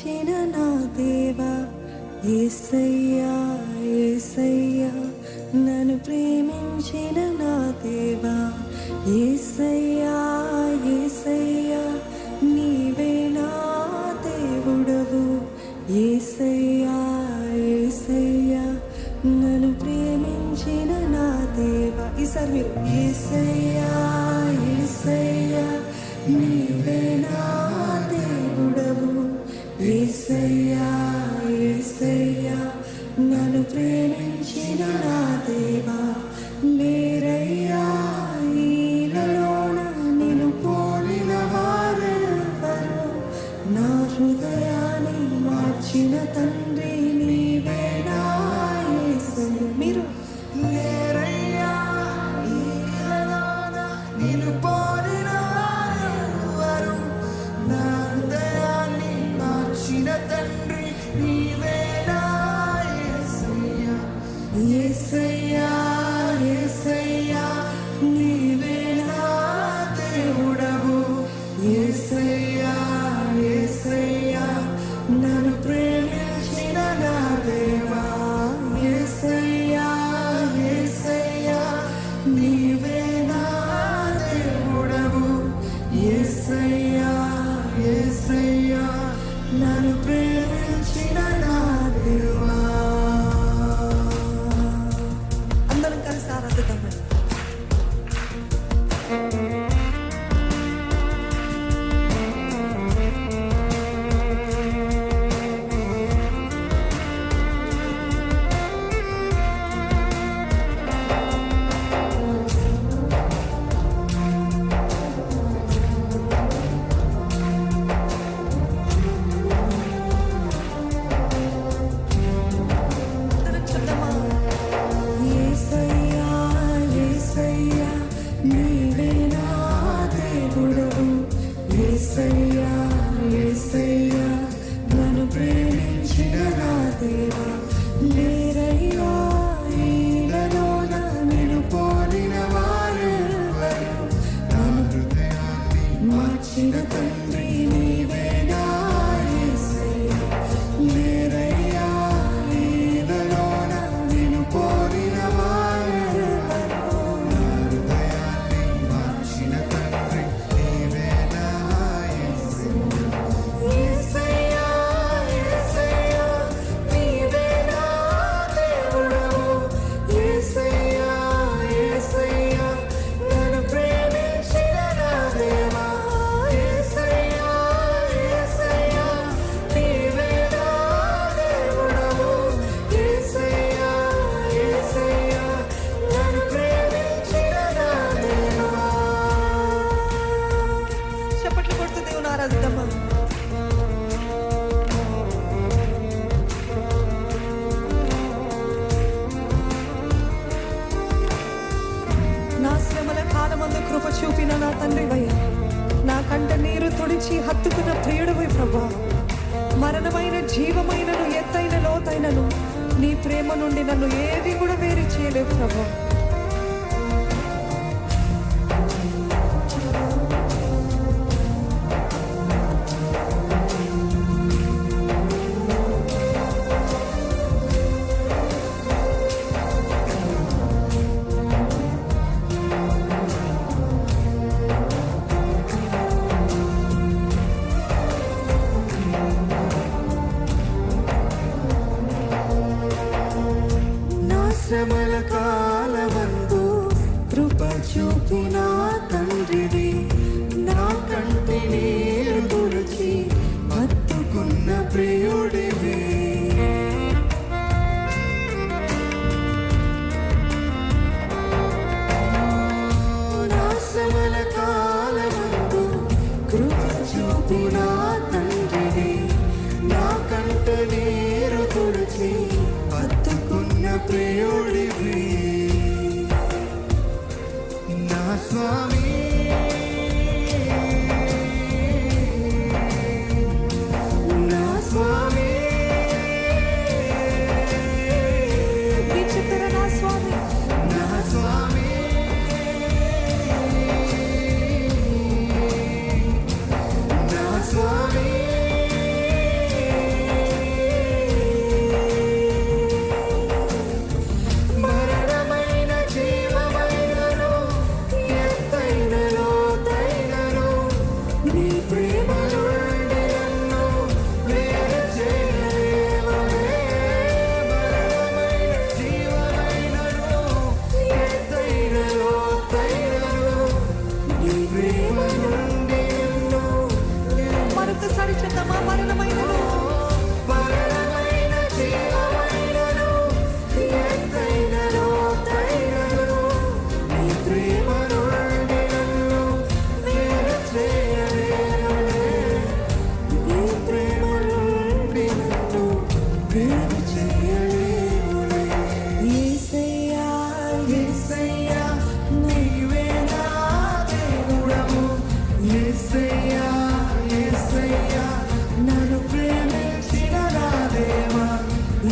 ప్రేమించిన నా దేవా యేసయ్యా యేసయ్యా నన్ను ప్రేమించిన నా దేవా యేసయ్యా యేసయ్యా నీవే నా దేవుడవు యేసయ్యా యేసయ్యా నన్ను ప్రేమించిన నా దేవా. ఈసారి మీరు యేసయ్యా యేసయ్యా నీవే నా దేవుడవు యేసయ్యా యేసయ్యా నన్ను ప్రేమించిన నా దేవా. లేరయ్యా ఈలలోన నిన్ను పోలిన వారెవరు, నా హృదయాన్ని మార్చిన తండ్రి నీవే నా యేసయ్యా. మీరు లేరయ్యా ఈలలోన నిన్ను పోలిన వారెవరు, నా హృదయాన్ని మార్చిన తండ్రి నీవే నా యేసయ్యా. యేసయ్యా యేసయ్యా నీవే నా దేవుడవు యేసయ్యా యేసయ్యా నన్ను ప్రేమించిన నా దేవా. యేసయ్యా యేసయ్యా నీవే నా దేవుడవు యేసయ్యా యేసయ్యా నన్ను ప్రేమించిన నా దేవా. అందరం కలిసి ఆరాధిద్దామండి. నీవే నా దేవుడవు యేసయ్యా యేసయ్యా నన్ను ప్రేమించిన నా దేవా. లేరయ్యా ఈలలోన నిన్ను పోలిన వారెవరు, నన్ను హృదయాన్ని మార్చిన తండ్రి నీవే నా యేసయ్యా. లేరయ్యా ఈలలోన నిన్ను పోలిన వారెవరు, నా శ్రమల కాలమందు కృప చూపిన నా తండ్రివయ్యా, నా కంట నీరు తుడిచి హత్తుకున్న ప్రియుడివై ప్రభా. మరణమైన జీవమైనను ఎత్తైన లోతైనను నీ ప్రేమ నుండి నన్ను ఏది కూడా వేరు చేయలేవు ప్రభా. శ్రమల కాలమందు కృప చూపిన తండ్రివి, నా కంటి నీరు తుడిచి హత్తుకున్న ప్రియుడివి. నా శ్రమల కాలమందు కృప చూపిన తండ్రివి, నా కంట నీరు తుడిచి హత్తుకున్న ప్రియుడివి. నా స్వామి నా స్వామి నా స్వామి నా స్వామి నా స్వామి యేసయ్యా నీవే నా దేవుడవు యేసయ్యా యేసయ్యా నన్ను ప్రేమించిన నా దేవా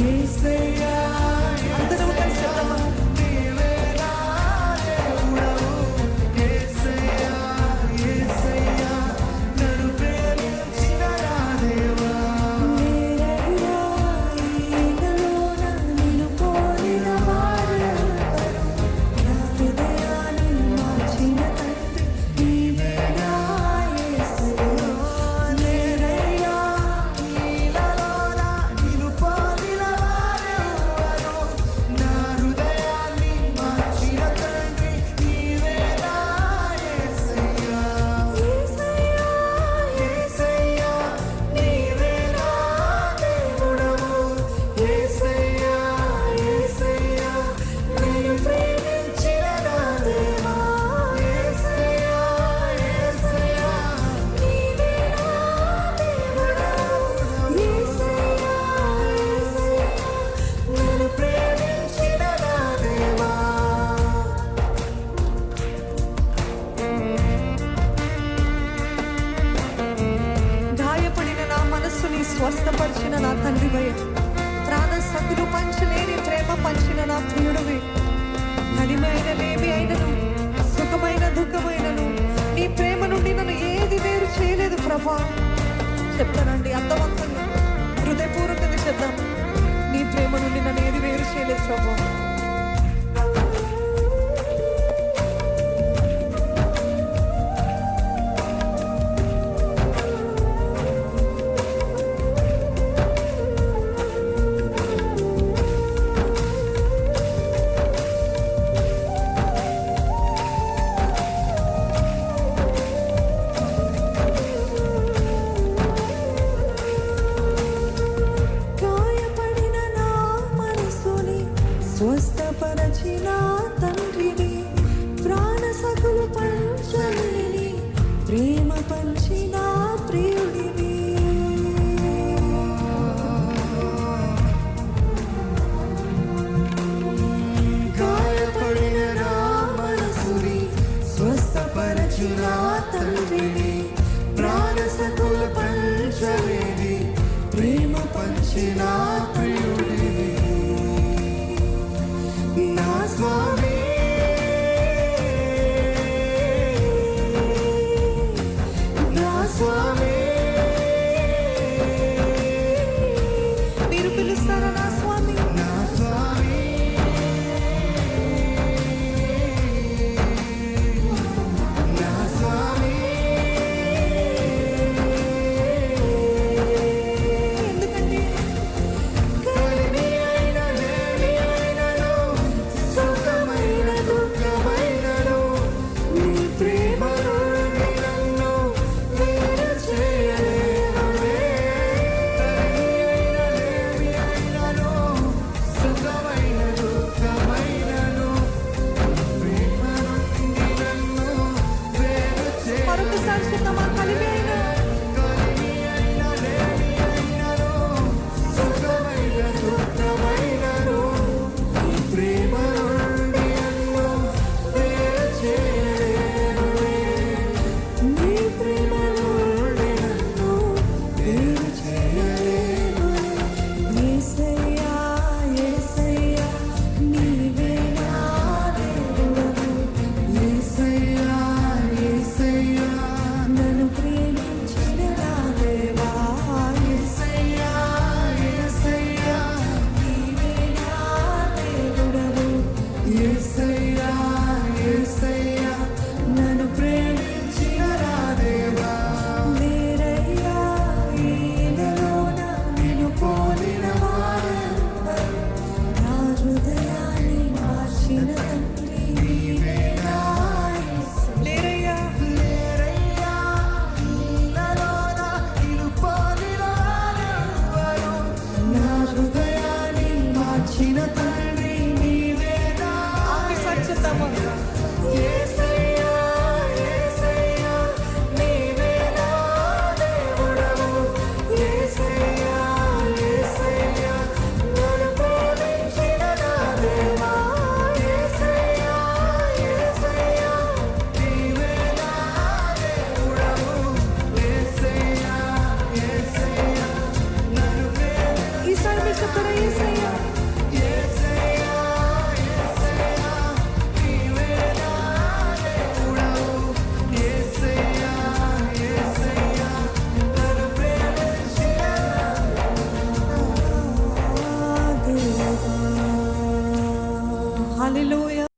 యేసయ్యా అందరం కలిసి చెప్దామా నీవే నా దేవుడవు యేసయ్యా యేసయ్యా నన్ను ప్రేమించిన నా దేవా నీరయ్యా ఈగలోన నిన్ను పోలిన వారెవరు నా హృదయాన్ని మార్చిన తండ్రి నీవే నా యేసయ్యా నీరయ్యా ఈగలోన నిన్ను పోలిన వారెవరు నా హృదయాన్ని మార్చిన తండ్రి నీవే నా యేసయ్యా యేసయ్యా యేసయ్యా నీవే నా దేవుడవు యేసయ్యా యేసయ్యా నన్ను ప్రేమించిన నా దేవా యేసయ్యా యేసయ్యా నీవే నా దేవుడవు యేసయ్యా యేసయ్యా నన్ను ప్రేమించిన నా దేవా గాయపడిన నా మనస్సుని స్వస్థపరిచిన నా తండ్రివయ్య ప్రాణ సతులు పంచలేని ప్రేమ పంచిన నా ప్రియుడివి ఘనమైన లేమి అయినను సుఖమైన దుఃఖమైనను నీ ప్రేమ నుండి నన్ను ఏది వేరు చేయలేదు ప్రభా చెప్తానండి అర్థవంతంగా హృదయపూర్వకంగా చెప్దాం నీ ప్రేమ నుండి నన్ను ఏది వేరు చేయలేదు ప్రభా